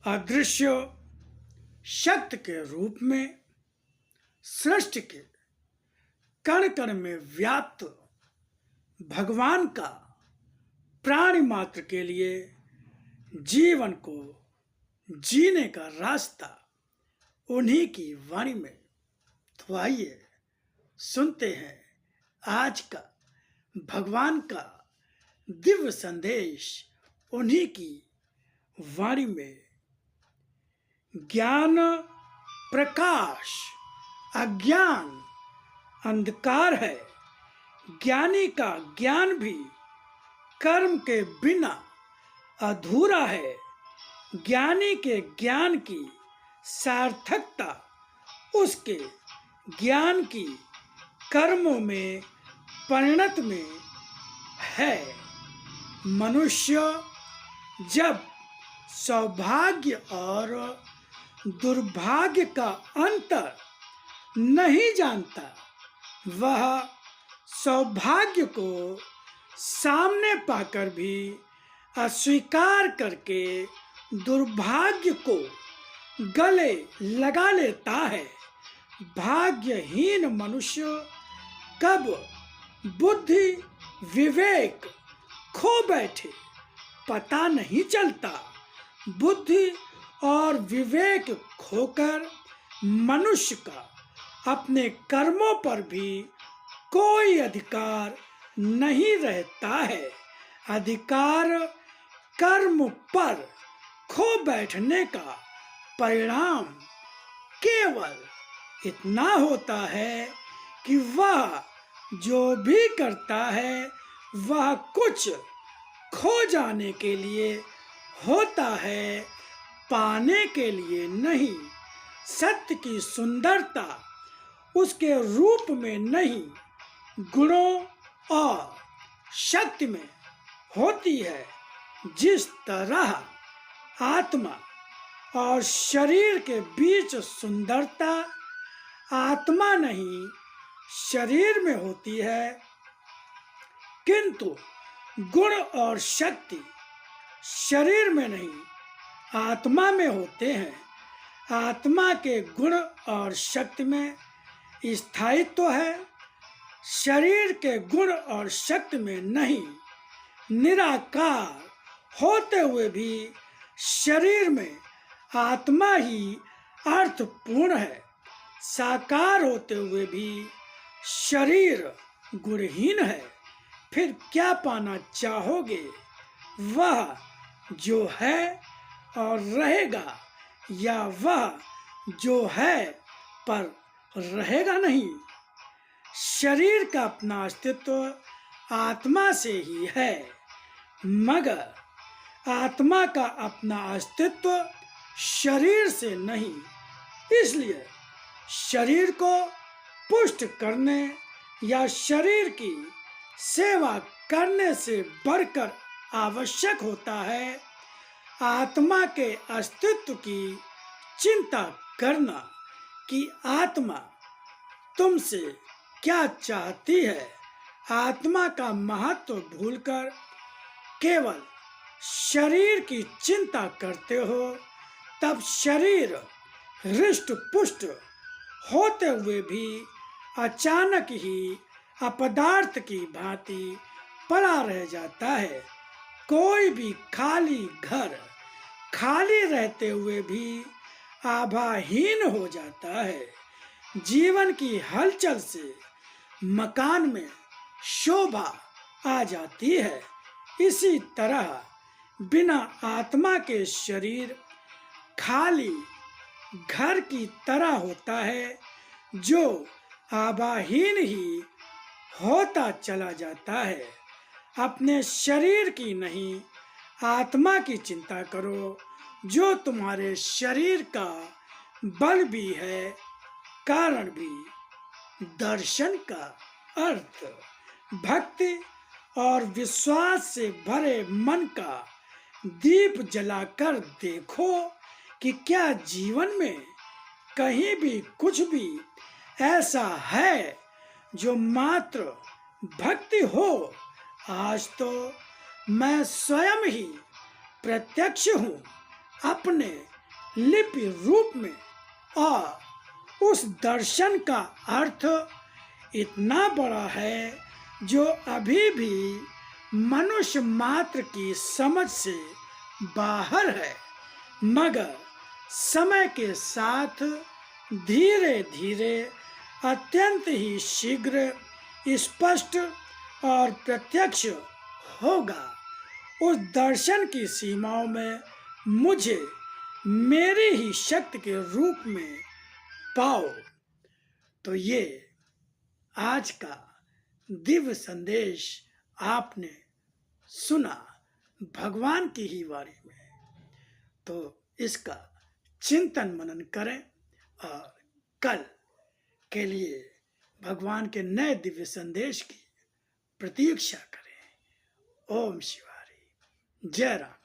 अदृश्य शक्ति के रूप में सृष्टि के कण कण में व्याप्त भगवान का प्राणी मात्र के लिए जीवन को जीने का रास्ता उन्हीं की वाणी में। तो आइए सुनते हैं आज का भगवान का दिव्य संदेश उन्हीं की वाणी में। ज्ञान प्रकाश, अज्ञान अंधकार है। ज्ञानी का ज्ञान भी कर्म के बिना अधूरा है। ज्ञानी के ज्ञान की सार्थकता उसके ज्ञान की कर्मों में परिणत में है। मनुष्य जब सौभाग्य और दुर्भाग्य का अंतर नहीं जानता, वह सौभाग्य को सामने पाकर भी अस्वीकार करके दुर्भाग्य को गले लगा लेता है। भाग्यहीन मनुष्य कब बुद्धि विवेक खो बैठे पता नहीं चलता। बुद्धि और विवेक खोकर मनुष्य का अपने कर्मों पर भी कोई अधिकार नहीं रहता है। अधिकार कर्म पर खो बैठने का परिणाम केवल इतना होता है कि वह जो भी करता है वह कुछ खो जाने के लिए होता है, पाने के लिए नहीं। सत्य की सुंदरता उसके रूप में नहीं, गुणों और शक्ति में होती है। जिस तरह आत्मा और शरीर के बीच सुंदरता आत्मा नहीं शरीर में होती है, किंतु गुण और शक्ति शरीर में नहीं आत्मा में होते हैं। आत्मा के गुण और शक्ति में स्थायित्व है, शरीर के गुण और शक्ति में नहीं। निराकार होते हुए भी शरीर में आत्मा ही अर्थपूर्ण है। साकार होते हुए भी शरीर गुणहीन है। फिर क्या पाना चाहोगे? वह जो है और रहेगा, या वह जो है पर रहेगा नहीं। शरीर का अपना अस्तित्व आत्मा से ही है, मगर आत्मा का अपना अस्तित्व शरीर से नहीं। इसलिए शरीर को पुष्ट करने या शरीर की सेवा करने से बढ़कर आवश्यक होता है आत्मा के अस्तित्व की चिंता करना कि आत्मा तुमसे क्या चाहती है। आत्मा का महत्व भूलकर केवल शरीर की चिंता करते हो, तब शरीर हृष्ट पुष्ट होते हुए भी अचानक ही अपदार्थ की भांति पड़ा रह जाता है। कोई भी खाली घर खाली रहते हुए भी आभाहीन हो जाता है। जीवन की हलचल से मकान में शोभा आ जाती है। इसी तरह बिना आत्मा के शरीर खाली घर की तरह होता है, जो आभाहीन ही होता चला जाता है। अपने शरीर की नहीं आत्मा की चिंता करो, जो तुम्हारे शरीर का बल भी है, कारण भी। दर्शन का अर्थ भक्ति और विश्वास से भरे मन का दीप जलाकर देखो कि क्या जीवन में कहीं भी कुछ भी ऐसा है जो मात्र भक्ति हो। आज तो मैं स्वयं ही प्रत्यक्ष हूँ, अपने लिपि रूप में, और उस दर्शन का अर्थ इतना बड़ा है जो अभी भी मनुष्य मात्र की समझ से बाहर है, मगर समय के साथ धीरे धीरे अत्यंत ही शीघ्र स्पष्ट और प्रत्यक्ष होगा। उस दर्शन की सीमाओं में मुझे मेरी ही शक्ति के रूप में पाओ। तो ये आज का दिव्य संदेश आपने सुना भगवान की ही वाणी में। तो इसका चिंतन मनन करें और कल के लिए भगवान के नए दिव्य संदेश की प्रतीक्षा करें। ओम शिवारी, जय राम।